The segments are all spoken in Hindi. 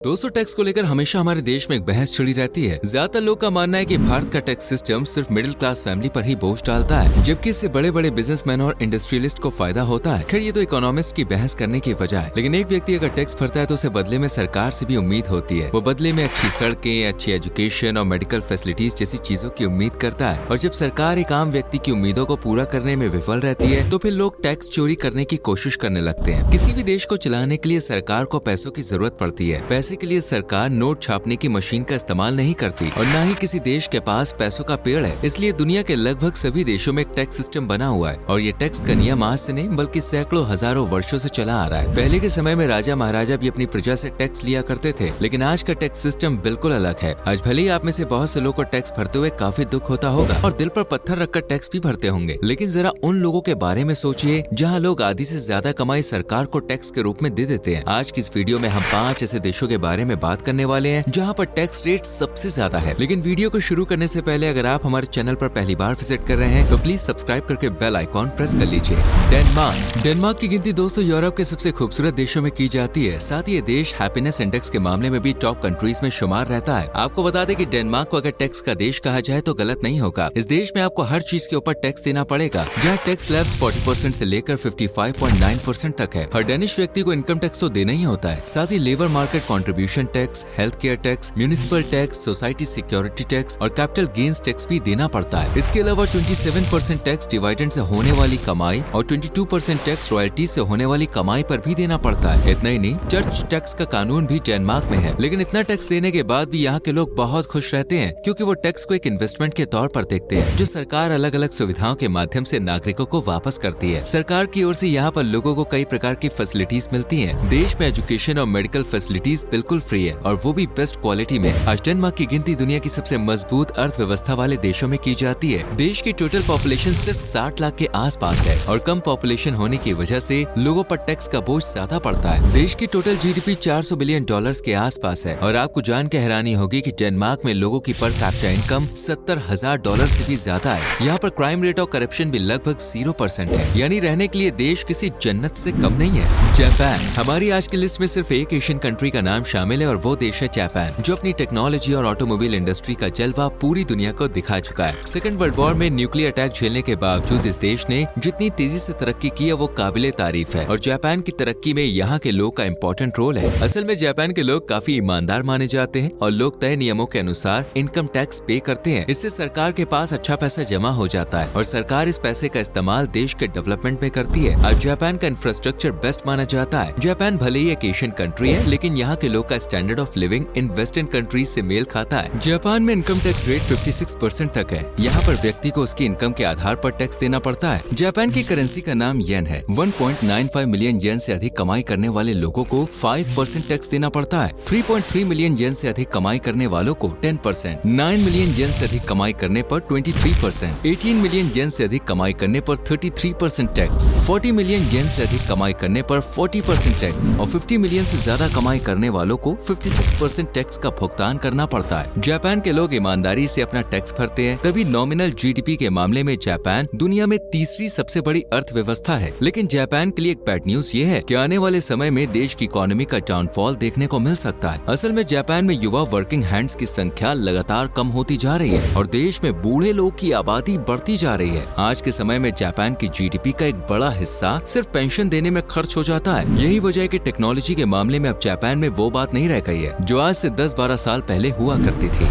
दोस्तों, टैक्स को लेकर हमेशा हमारे देश में एक बहस छिड़ी रहती है। ज्यादातर लोग का मानना है कि भारत का टैक्स सिस्टम सिर्फ मिडिल क्लास फैमिली पर ही बोझ डालता है, जबकि इससे बड़े बड़े बिजनेसमैन और इंडस्ट्रियलिस्ट को फायदा होता है। खैर, ये तो इकोनॉमिस्ट की बहस करने की वजह है, लेकिन एक व्यक्ति अगर टैक्स भरता है तो उसे बदले में सरकार से भी उम्मीद होती है। वो बदले में अच्छी सड़कें, अच्छी एजुकेशन और मेडिकल फैसिलिटीज जैसी चीजों की उम्मीद करता है। और जब सरकार एक आम व्यक्ति की उम्मीदों को पूरा करने में विफल रहती है तो फिर लोग टैक्स चोरी करने की कोशिश करने लगते हैं। किसी भी देश को चलाने के लिए सरकार को पैसों की जरूरत पड़ती है। पैसे के लिए सरकार नोट छापने की मशीन का इस्तेमाल नहीं करती और न ही किसी देश के पास पैसों का पेड़ है। इसलिए दुनिया के लगभग सभी देशों में एक टैक्स सिस्टम बना हुआ है और ये टैक्स का नियम आज से नहीं बल्कि सैकड़ों हजारों वर्षों से चला आ रहा है। पहले के समय में राजा महाराजा भी अपनी प्रजा से टैक्स लिया करते थे, लेकिन आज का टैक्स सिस्टम बिल्कुल अलग है। आज भले ही आप में से बहुत से लोगों को टैक्स भरते हुए काफी दुख होता होगा और दिल पर पत्थर रखकर टैक्स भी भरते होंगे, लेकिन जरा उन लोगों के बारे में सोचिए जहाँ लोग आधी से ज्यादा कमाई सरकार को टैक्स के रूप में दे देते हैं। आज की इस वीडियो में हम 5 ऐसे देशों के बारे में बात करने वाले हैं जहाँ पर टैक्स रेट सबसे ज्यादा है। लेकिन वीडियो को शुरू करने से पहले अगर आप हमारे चैनल पर पहली बार विजिट कर रहे हैं तो प्लीज सब्सक्राइब करके बेल आइकॉन प्रेस कर लीजिए। डेनमार्क की गिनती दोस्तों यूरोप के सबसे खूबसूरत देशों में की जाती है। साथ ही ये देश हैप्पीनेस इंडेक्स के मामले में भी टॉप कंट्रीज में शुमार रहता है। आपको बता दें कि डेनमार्क को अगर टैक्स का देश कहा जाए तो गलत नहीं होगा। इस देश में आपको हर चीज के ऊपर टैक्स देना पड़ेगा, जहाँ टैक्स स्लैब 40% से लेकर 55.9% तक है। हर डेनिश व्यक्ति को इनकम टैक्स तो देना ही होता है। साथ ही labour market contribution tax, health care tax, municipal tax, society security tax और कैपिटल गेन्स टैक्स भी देना पड़ता है। इसके अलावा 27% टैक्स डिविडेंड से होने वाली कमाई और 22% टैक्स रॉयल्टी से होने वाली कमाई पर भी देना पड़ता है। इतना ही नहीं, चर्च टैक्स का कानून भी डेनमार्क में है। लेकिन इतना टैक्स देने के बाद भी यहाँ के लोग बहुत खुश रहते हैं, क्योंकि वो टैक्स को एक इन्वेस्टमेंट के तौर पर देखते हैं, जो सरकार अलग अलग सुविधाओं के माध्यम से नागरिकों को वापस करती है। सरकार की ओर से यहाँ पर लोगों को कई प्रकार की फैसिलिटीज मिलती है। देश में एजुकेशन और मेडिकल फैसिलिटीज बिल्कुल फ्री है और वो भी बेस्ट क्वालिटी में। आज डेनमार्क की गिनती दुनिया की सबसे मजबूत अर्थव्यवस्था वाले देशों में की जाती है। देश की टोटल पॉपुलेशन सिर्फ 60 लाख के आसपास है और कम पॉपुलेशन होने की वजह से लोगों पर टैक्स का बोझ ज्यादा पड़ता है। देश की टोटल जीडीपी $400 बिलियन के आसपास है और आपको जान के हैरानी होगी कि डेनमार्क में लोगों की पर कैपिटा इनकम $70,000 से भी ज्यादा है। यहाँ पर क्राइम रेट और करप्शन भी लगभग 0% है, यानी रहने के लिए देश किसी जन्नत से कम नहीं है। जापान। हमारी आज की लिस्ट में सिर्फ एक एशियन कंट्री का नाम शामिल है और वो देश है जापान, जो अपनी टेक्नोलॉजी और ऑटोमोबाइल इंडस्ट्री का जलवा पूरी दुनिया को दिखा चुका है। सेकंड वर्ल्ड वॉर में न्यूक्लियर अटैक झेलने के बावजूद इस देश ने जितनी तेजी से तरक्की की है वो काबिले तारीफ है और जापान की तरक्की में यहाँ के लोग का इम्पोर्टेंट रोल है। असल में जापान के लोग काफी ईमानदार माने जाते हैं और लोग तय नियमों के अनुसार इनकम टैक्स पे करते हैं। इससे सरकार के पास अच्छा पैसा जमा हो जाता है और सरकार इस पैसे का इस्तेमाल देश के डेवलपमेंट में करती है। आज जापान का इंफ्रास्ट्रक्चर बेस्ट माना जाता है। जापान भले ही एक एशियन कंट्री है, लेकिन यहाँ के लोग का standard of living in western countries से मेल खाता है। जापान में इनकम टैक्स रेट 56% तक है। यहाँ पर व्यक्ति को उसकी इनकम के आधार पर टैक्स देना पड़ता है। जापान की करेंसी का नाम येन है। 1.95 मिलियन येन से अधिक कमाई करने वाले लोगों को 5% टैक्स देना पड़ता है। 3.3 मिलियन येन से अधिक कमाई करने वालों को 10%, 9 मिलियन येन से अधिक कमाई करने पर 23%, 18 मिलियन येन से अधिक कमाई करने पर 33% टैक्स, 40 मिलियन येन से अधिक कमाई करने पर 40% टैक्स और 50 मिलियन से ज्यादा कमाई करने वालों को 56% टैक्स का भुगतान करना पड़ता है। जापान के लोग ईमानदारी से अपना टैक्स भरते हैं, तभी नॉमिनल जीडीपी के मामले में जापान दुनिया में तीसरी सबसे बड़ी अर्थव्यवस्था है। लेकिन जापान के लिए एक बैड न्यूज ये है कि आने वाले समय में देश की इकोनॉमी का डाउनफॉल देखने को मिल सकता है। असल में जापान में युवा वर्किंग हैंड्स की संख्या लगातार कम होती जा रही है और देश में बूढ़े लोग की आबादी बढ़ती जा रही है। आज के समय में जापान की जीडीपी का एक बड़ा हिस्सा सिर्फ पेंशन देने में खर्च हो जाता है। यही वजह है कि टेक्नोलॉजी के मामले में अब जापान में वो बात नहीं रह गई है जो आज से 10-12 साल पहले हुआ करती थी।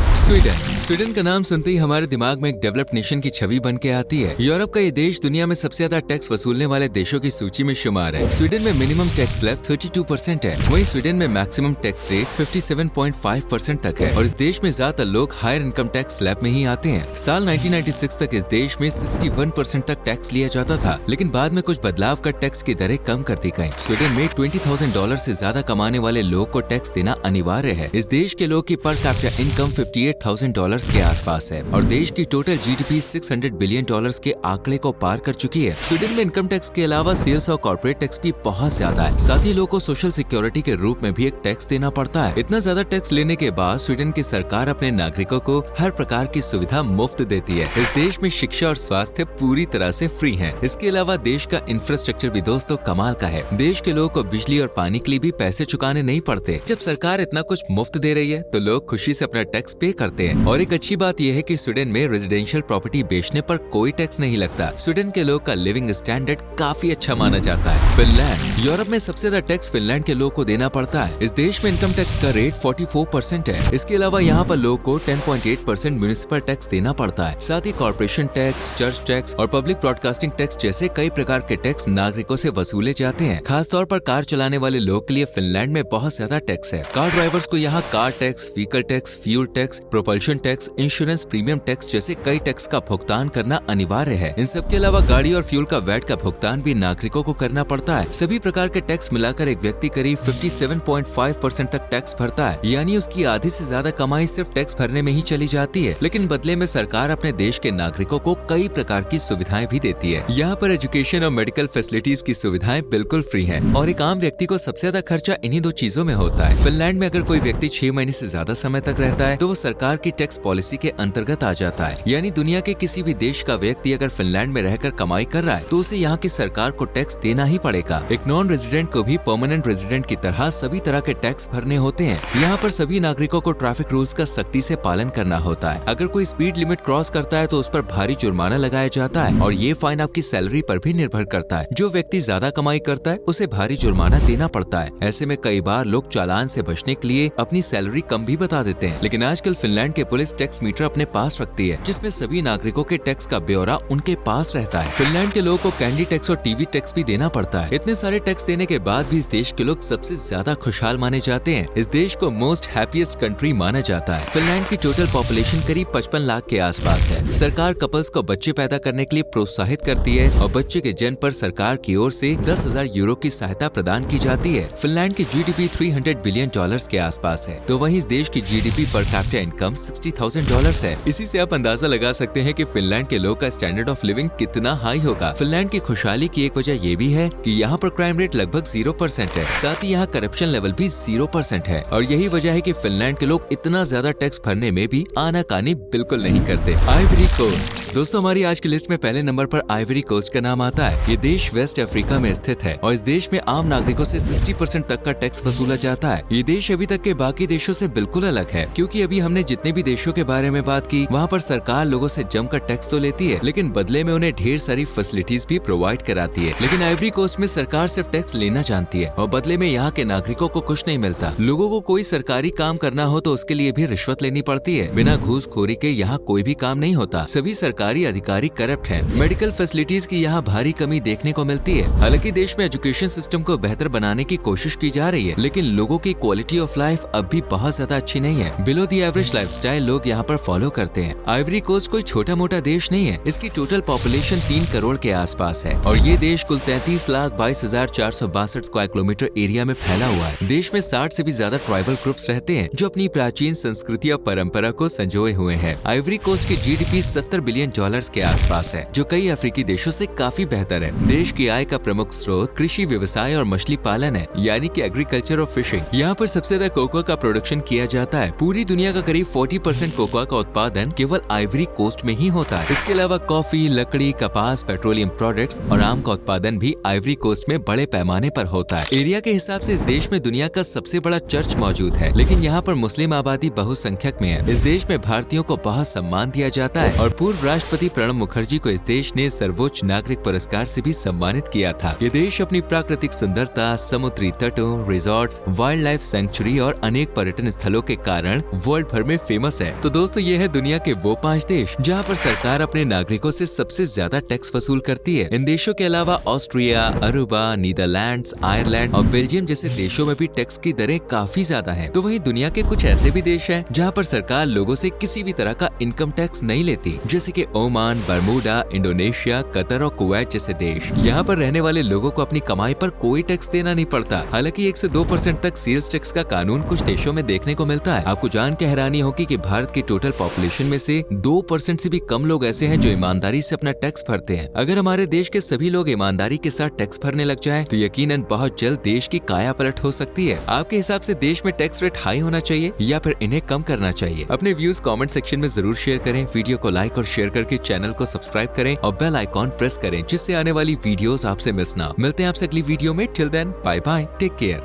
स्वीडन का नाम सुनते ही हमारे दिमाग में एक डेवलप्ड नेशन की छवि बन के आती है। यूरोप का ये देश दुनिया में सबसे ज्यादा टैक्स वसूलने वाले देशों की सूची में शुमार है। स्वीडन में मिनिमम टैक्स स्लैब 32% है, वहीं स्वीडन में मैक्सिमम टैक्स रेट 57.5% तक है और इस देश में ज्यादातर लोग हायर इनकम टैक्स स्लैब में ही आते हैं। साल 1996 तक इस देश में 61% तक टैक्स लिया जाता था, लेकिन बाद में कुछ बदलाव कर टैक्स की दरें कम कर दी गयी। स्वीडन में $20,000 से ज्यादा कमाने वाले लोग को टैक्स देना अनिवार्य है। इस देश के लोग की पर कैपिटा इनकम $58,000 के आसपास है और देश की टोटल जीडीपी $600 बिलियन के आंकड़े को पार कर चुकी है। स्वीडन में इनकम टैक्स के अलावा सेल्स और कॉर्पोरेट टैक्स भी बहुत ज्यादा है। साथ ही लोगों को सोशल सिक्योरिटी के रूप में भी एक टैक्स देना पड़ता है। इतना ज्यादा टैक्स लेने के बाद स्वीडन की सरकार अपने नागरिकों को हर प्रकार की सुविधा मुफ्त देती है। इस देश में शिक्षा और स्वास्थ्य पूरी तरह से फ्री है। इसके अलावा देश का इंफ्रास्ट्रक्चर भी दोस्तों कमाल का है। देश के लोगों को बिजली और पानी के लिए भी पैसे चुकाने नहीं पड़ते। पाएंगे। जब सरकार इतना कुछ मुफ्त दे रही है तो लोग खुशी से अपना टैक्स पे करते हैं। और एक अच्छी बात यह है कि स्वीडन में रेजिडेंशियल प्रॉपर्टी बेचने पर कोई टैक्स नहीं लगता। स्वीडन के लोग का लिविंग स्टैंडर्ड काफी अच्छा माना जाता है। फिनलैंड, यूरोप में सबसे ज्यादा टैक्स फिनलैंड के लोग को देना पड़ता है। इस देश में इनकम टैक्स का रेट 44% है। इसके अलावा यहाँ पर लोग को 10.8% म्युनिसिपल टैक्स देना पड़ता है। साथ ही कॉर्पोरेशन टैक्स, चर्च टैक्स और पब्लिक ब्रॉडकास्टिंग टैक्स जैसे कई प्रकार के टैक्स नागरिकों से वसूले जाते हैं। खासतौर पर कार चलाने वाले लोग के लिए फिनलैंड में बहुत ज्यादा टैक्स है। कार ड्राइवर्स को यहाँ car tax, vehicle tax, fuel tax, propulsion tax, insurance premium tax जैसे कई टैक्स का भुगतान करना अनिवार्य है। इन सबके अलावा गाड़ी और फ्यूल का वैट का भुगतान भी नागरिकों को करना पड़ता है। सभी प्रकार के टैक्स मिलाकर एक व्यक्ति करीब 57.5% तक टैक्स भरता है, यानी उसकी आधी से ज्यादा कमाई सिर्फ टैक्स भरने में ही चली जाती है। लेकिन बदले में सरकार अपने देश के नागरिकों को कई प्रकार की सुविधाएं भी देती है। यहाँ पर एजुकेशन और मेडिकल फैसिलिटीज की सुविधाएं बिल्कुल फ्री है और एक आम व्यक्ति को सबसे ज्यादा खर्चा इन्हीं दो चीजों में होता है। फिनलैंड में अगर कोई व्यक्ति 6 महीने से ज्यादा समय तक रहता है तो वो सरकार की टैक्स पॉलिसी के अंतर्गत आ जाता है। यानी दुनिया के किसी भी देश का व्यक्ति अगर फिनलैंड में रहकर कमाई कर रहा है तो उसे यहाँ की सरकार को टैक्स देना ही पड़ेगा। एक नॉन रेजिडेंट को भी परमानेंट रेजिडेंट की तरह सभी तरह के टैक्स भरने होते हैं। यहाँ पर सभी नागरिकों को ट्रैफिक रूल्स का सख्ती से पालन करना होता है। अगर कोई स्पीड लिमिट क्रॉस करता है तो उस पर भारी जुर्माना लगाया जाता है और ये फाइन आपकी सैलरी पर भी निर्भर करता है। जो व्यक्ति ज्यादा कमाई करता है उसे भारी जुर्माना देना पड़ता है। ऐसे में कई बार लोग चालान से बचने के लिए अपनी सैलरी कम भी बता देते हैं। लेकिन आजकल फिनलैंड के पुलिस टैक्स मीटर अपने पास रखती है जिसमें सभी नागरिकों के टैक्स का ब्यौरा उनके पास रहता है। फिनलैंड के लोगों को कैंडी टैक्स और टीवी टैक्स भी देना पड़ता है। इतने सारे टैक्स देने के बाद भी इस देश के लोग सबसे ज्यादा खुशहाल माने जाते हैं। इस देश को मोस्ट हैप्पीएस्ट कंट्री माना जाता है। फिनलैंड की टोटल पॉपुलेशन करीब 55 लाख के आसपास है। सरकार कपल्स को बच्चे पैदा करने के लिए प्रोत्साहित करती है और बच्चे के जन्म पर सरकार की ओर से 10,000 यूरो की सहायता प्रदान की जाती है। फिनलैंड की जीडीपी $300 बिलियन के आसपास है, तो वहीं इस देश की जीडीपी पर कैपिटा इनकम $60,000 है। इसी से आप अंदाजा लगा सकते हैं कि फिनलैंड के लोग का स्टैंडर्ड ऑफ लिविंग कितना हाई होगा। फिनलैंड की खुशहाली की एक वजह ये भी है कि यहाँ पर क्राइम रेट लगभग 0% है। साथ ही यहाँ करप्शन लेवल भी 0% है और यही वजह है कि फिनलैंड के लोग इतना ज्यादा टैक्स भरने में भी आनाकानी बिल्कुल नहीं करते। आइवरी कोस्ट, दोस्तों हमारी आज की लिस्ट में पहले नंबर पर आइवरी कोस्ट का नाम आता है। ये देश वेस्ट अफ्रीका में स्थित है और इस देश में आम नागरिकों से 60% तक का टैक्स वसूला जाता है। ये देश अभी तक के बाकी देशों से बिल्कुल अलग है, क्योंकि अभी हमने जितने भी देशों के बारे में बात की वहाँ पर सरकार लोगों से जमकर टैक्स तो लेती है, लेकिन बदले में उन्हें ढेर सारी फैसिलिटीज भी प्रोवाइड कराती है। लेकिन आइवरी कोस्ट में सरकार सिर्फ टैक्स लेना जानती है और बदले में यहाँ के नागरिकों को कुछ नहीं मिलता। लोगों को कोई सरकारी काम करना हो तो उसके लिए भी रिश्वत लेनी पड़ती है। बिना घूसखोरी के यहाँ कोई भी काम नहीं होता। सभी सरकारी अधिकारी करप्ट हैं। मेडिकल फैसिलिटीज की यहाँ भारी कमी देखने को मिलती है। हालांकि देश में एजुकेशन सिस्टम को बेहतर बनाने की कोशिश की जा रही है, लेकिन लोगों की क्वालिटी ऑफ लाइफ अब भी बहुत ज्यादा अच्छी नहीं है। बिलो द एवरेज लाइफस्टाइल लोग यहाँ पर फॉलो करते हैं। आइवरी कोस्ट कोई छोटा मोटा देश नहीं है। इसकी टोटल पॉपुलेशन 3 करोड़ के आसपास है और ये देश कुल 33,22,462 स्क्वायर किलोमीटर एरिया में फैला हुआ है। देश में 60 से भी ज्यादा ट्राइबल ग्रुप्स रहते हैं जो अपनी प्राचीन संस्कृति और परंपरा को संजोए हुए हैं। आइवरी कोस्ट की जीडीपी $70 बिलियन के आसपास है, जो कई अफ्रीकी देशों से काफी बेहतर है। देश की आय का प्रमुख स्रोत कृषि व्यवसाय और मछली पालन है, यानी कि एग्रीकल्चर और फिशिंग। यहाँ पर सबसे ज्यादा कोकोआ का प्रोडक्शन किया जाता है। पूरी दुनिया का करीब 40% कोकोआ का उत्पादन केवल आइवरी कोस्ट में ही होता है। इसके अलावा कॉफी, लकड़ी, कपास, पेट्रोलियम प्रोडक्ट्स और आम का उत्पादन भी आइवरी कोस्ट में बड़े पैमाने पर होता है। एरिया के हिसाब से इस देश में दुनिया का सबसे बड़ा चर्च मौजूद है, लेकिन यहाँ पर मुस्लिम आबादी बहुसंख्यक में है। इस देश में भारतीयों को बहुत सम्मान दिया जाता है और पूर्व राष्ट्रपति प्रणब मुखर्जी को इस देश ने सर्वोच्च नागरिक पुरस्कार से भी सम्मानित किया था। ये देश अपनी प्राकृतिक सुंदरता, समुद्री तटों, रिजॉर्ट्स, वाइल्ड लाइफ सेंचुरी और अनेक पर्यटन स्थलों के कारण वर्ल्ड भर में फेमस है। तो दोस्तों ये है दुनिया के वो 5 देश जहाँ पर सरकार अपने नागरिकों से सबसे ज्यादा टैक्स वसूल करती है। इन देशों के अलावा ऑस्ट्रिया, अरुबा, नीदरलैंड्स, आयरलैंड और बेल्जियम जैसे देशों में भी टैक्स की दरें काफी ज्यादा हैं। तो वहीं दुनिया के कुछ ऐसे भी देश हैं जहाँ पर सरकार लोगों से किसी भी तरह का इनकम टैक्स नहीं लेती, जैसे कि ओमान, बरमूडा, इंडोनेशिया, कतर और कुवैत जैसे देश। यहाँ पर रहने वाले लोगों को अपनी कमाई पर कोई टैक्स देना नहीं पड़ता। हालांकि 1 से 2% तक सेल्स टैक्स का कानून कुछ देशों में देखने को मिलता है। आपको जान के हैरानी होगी कि भारत की टोटल पॉपुलेशन में से 2% से भी कम लोग ऐसे हैं जो ईमानदारी से अपना टैक्स भरते हैं। अगर हमारे देश के सभी लोग ईमानदारी के साथ टैक्स भरने लग जाएं, तो यकीनन बहुत जल्द देश की काया पलट हो सकती है। आपके हिसाब से देश में टैक्स रेट हाई होना चाहिए या फिर इन्हें कम करना चाहिए? अपने व्यूज कमेंट सेक्शन में जरूर शेयर करें। वीडियो को लाइक और शेयर करके चैनल को सब्सक्राइब करें और बेल आइकॉन प्रेस करें, जिससे आने वाली वीडियोस आपसे मिस ना हो। मिलते हैं आपसे अगली वीडियो में। Till then bye bye, take care.